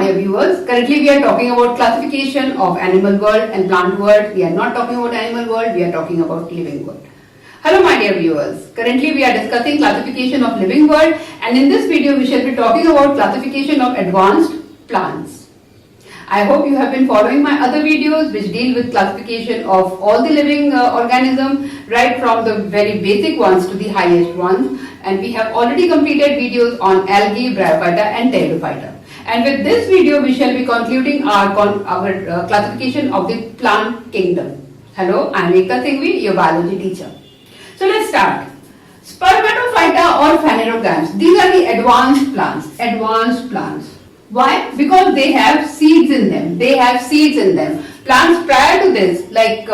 dear viewers. Currently we are talking about classification of animal world and plant world. We are not talking about animal world, we are talking about living world. Hello my dear viewers. Currently we are discussing classification of living world, and in this video we shall be talking about classification of advanced plants. I hope you have been following my other videos which deal with classification of all the living organisms, right from the very basic ones to the highest ones, and we have already completed videos on algae, bryophyta and pteridophyta. And with this video we shall be concluding our classification of the plant kingdom. Hello, I am Ekta Singhvi, your biology teacher. So let's start. Spermatophyta or phanerogams, these are the advanced plants. Why? Because they have seeds in them. Plants prior to this, like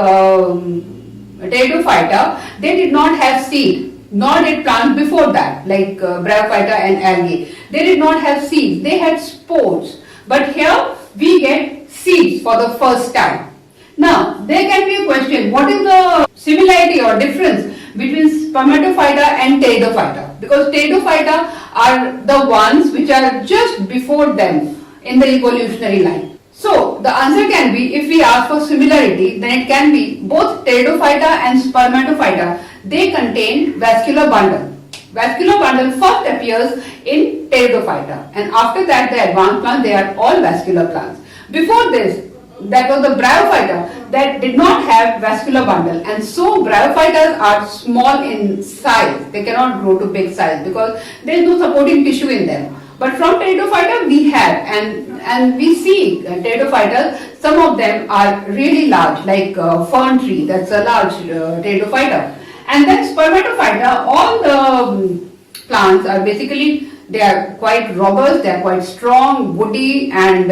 pteridophyta, they did not have seed, nor did plants before that, like bryophyta and algae. They did not have seeds, they had spores. But here we get seeds for the first time. Now, there can be a question, what is the similarity or difference between spermatophyta and pteridophyta? Because pteridophyta are the ones which are just before them in the evolutionary line. So the answer can be, if we ask for similarity, then it can be both pteridophyta and spermatophyta, they contain vascular bundle. Vascular bundle first appears in pteridophyta, and after that the advanced plants, they are all vascular plants. Before this, that was the bryophyta that did not have vascular bundle, and so bryophytas are small in size. They cannot grow to big size because there is no supporting tissue in them. But from pteridophyta we have, and we see pteridophytas, some of them are really large, like fern tree, that's a large pteridophyta. And then spermatophyta, all the plants are basically, they are quite robust, they are quite strong, woody and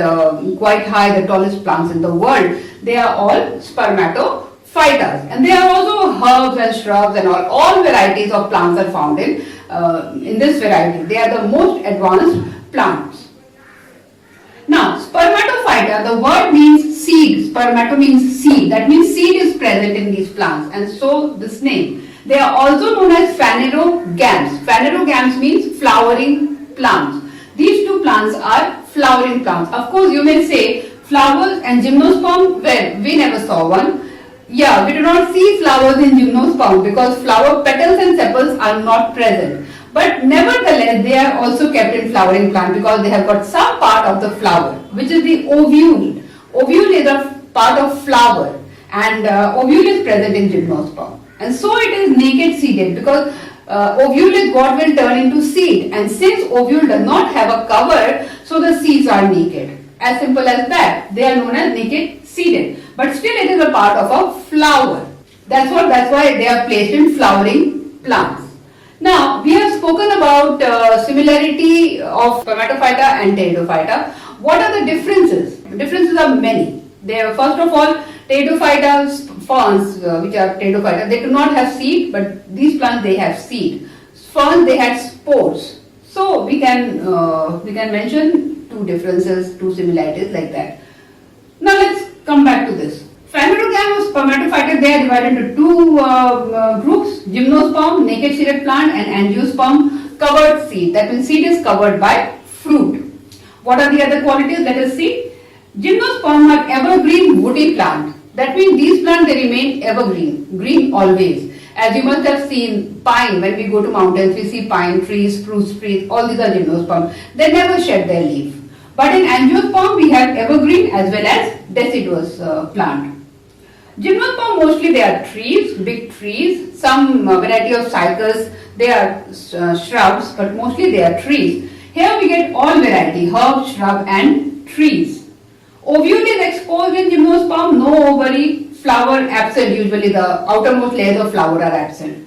quite high, the tallest plants in the world. They are all spermatophytas, and they are also herbs and shrubs and all varieties of plants are found in this variety. They are the most advanced plants. Now, spermatophyta, the word means seed. Spermato means seed. That means seed is present in these plants, and so this name. They are also known as phanerogams. Phanerogams means flowering plants. These two plants are flowering plants. Of course, you may say flowers and gymnosperm, well, we never saw one. Yeah, we do not see flowers in gymnosperm because flower petals and sepals are not present. But nevertheless, they are also kept in flowering plant because they have got some part of the flower, which is the ovule. Ovule is a part of flower, and ovule is present in gymnosperm. And so it is naked seeded because ovule is what will turn into seed, and since ovule does not have a cover, so the seeds are naked. As simple as that. They are known as naked seeded, but still it is a part of a flower. That's why they are placed in flowering plants. Now we have spoken about similarity of spermatophyta and pteridophyta. What are the differences? Differences are many. They are, first of all, pteridophyta ferns, which are pteridophyta, they do not have seed, but these plants they have seed. Ferns, they had spores. So we can mention two differences, two similarities like that. Now let's come back to this. Phanerogam or spermatophyta, they are divided into two groups: gymnosperm, naked seeded plant, and angiosperm, covered seed. That means seed is covered by fruit. What are the other qualities? Let us see. Gymnosperm are evergreen woody plant. That means these plants, they remain evergreen, green always. As you must have seen pine, when we go to mountains, we see pine trees, spruce trees, all these are gymnosperm. They never shed their leaf. But in angiosperm, we have evergreen as well as deciduous plant. Gymnosperm, mostly they are trees, big trees. Some variety of cycas, they are shrubs, but mostly they are trees. Here we get all variety, herb, shrub and trees. Ovule is exposed in gymnosperm, no ovary, flower absent, usually the outermost layers of flower are absent.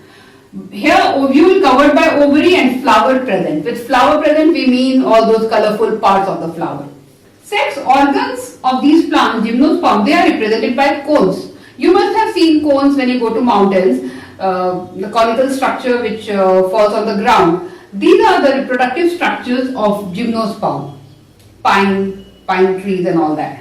Here ovule covered by ovary and flower present. With flower present we mean all those colorful parts of the flower. Sex organs of these plants, gymnosperm, they are represented by cones. You must have seen cones when you go to mountains, the conical structure which falls on the ground. These are the reproductive structures of gymnosperm, pine trees and all that.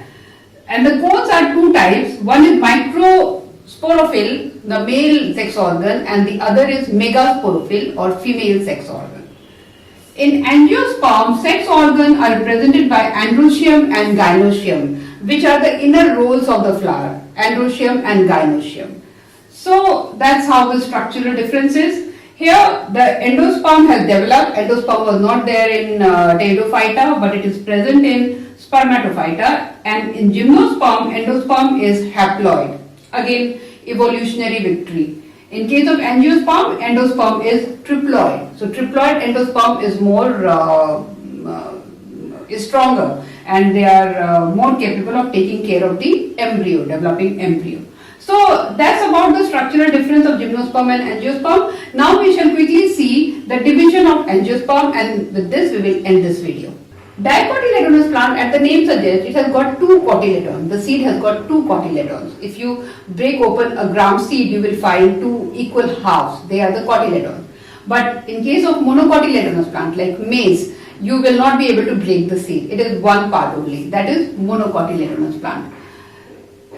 And the cones are two types. One is microsporophyll, the male sex organ, and the other is megasporophyll or female sex organ. In angiosperm, sex organs are represented by androecium and gynoecium, which are the inner rolls of the flower, androecium and gynoecium. So that's how the structural difference is. Here the endosperm has developed. Endosperm was not there in pteridophyta, but it is present in Spermatophyta, and in Gymnosperm, endosperm is haploid. Again, evolutionary victory. In case of Angiosperm, endosperm is triploid. So triploid endosperm is more is stronger, and they are more capable of taking care of the embryo, developing embryo. So that's about the structural difference of Gymnosperm and Angiosperm. Now we shall quickly see the division of Angiosperm, and with this we will end this video. Dicotyledonous plant, as the name suggests, it has got two cotyledons. The seed has got two cotyledons. If you break open a gram seed, you will find two equal halves. They are the cotyledons. But in case of monocotyledonous plant like maize, you will not be able to break the seed. It is one part only. That is monocotyledonous plant.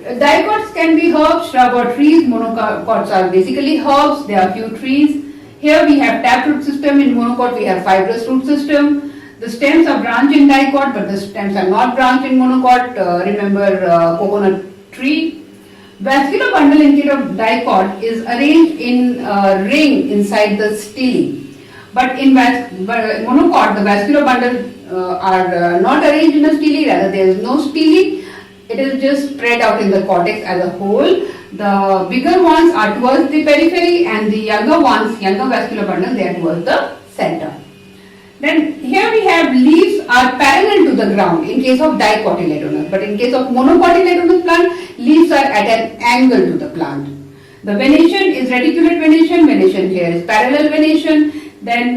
Dicots can be herbs, shrub or trees. Monocots are basically herbs. There are few trees. Here we have taproot system. In monocot we have fibrous root system. The stems are branched in dicot, but the stems are not branched in monocot. Remember coconut tree. Vascular bundle in case of dicot is arranged in a ring inside the stele. But in monocot, the vascular bundle are not arranged in a stele, rather there is no stele. It is just spread out in the cortex as a whole. The bigger ones are towards the periphery, and the younger ones, younger vascular bundles, they are towards the center. Then here we have leaves are parallel to the ground in case of dicotyledonous, but in case of monocotyledonous plant, leaves are at an angle to the plant. The venation is reticulate venation. Venation here is parallel venation. Then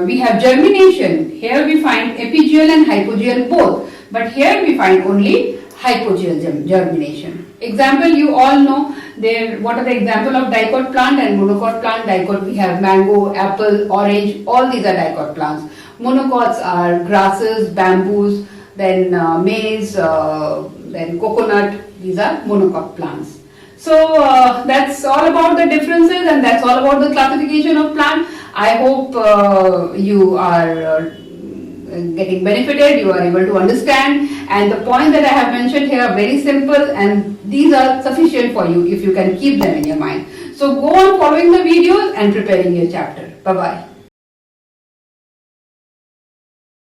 we have germination. Here we find epigeal and hypogeal both, but here we find only hypogeal germination. Example, you all know there. What are the example of dicot plant and monocot plant? Dicot we have mango, apple, orange. All these are dicot plants. Monocots are grasses, bamboos, then maize, then coconut. These are monocot plants. So that's all about the differences, and that's all about the classification of plant. I hope you are getting benefited, you are able to understand, and the points that I have mentioned here are very simple, and these are sufficient for you if you can keep them in your mind. So go on following the videos and preparing your chapter. Bye bye.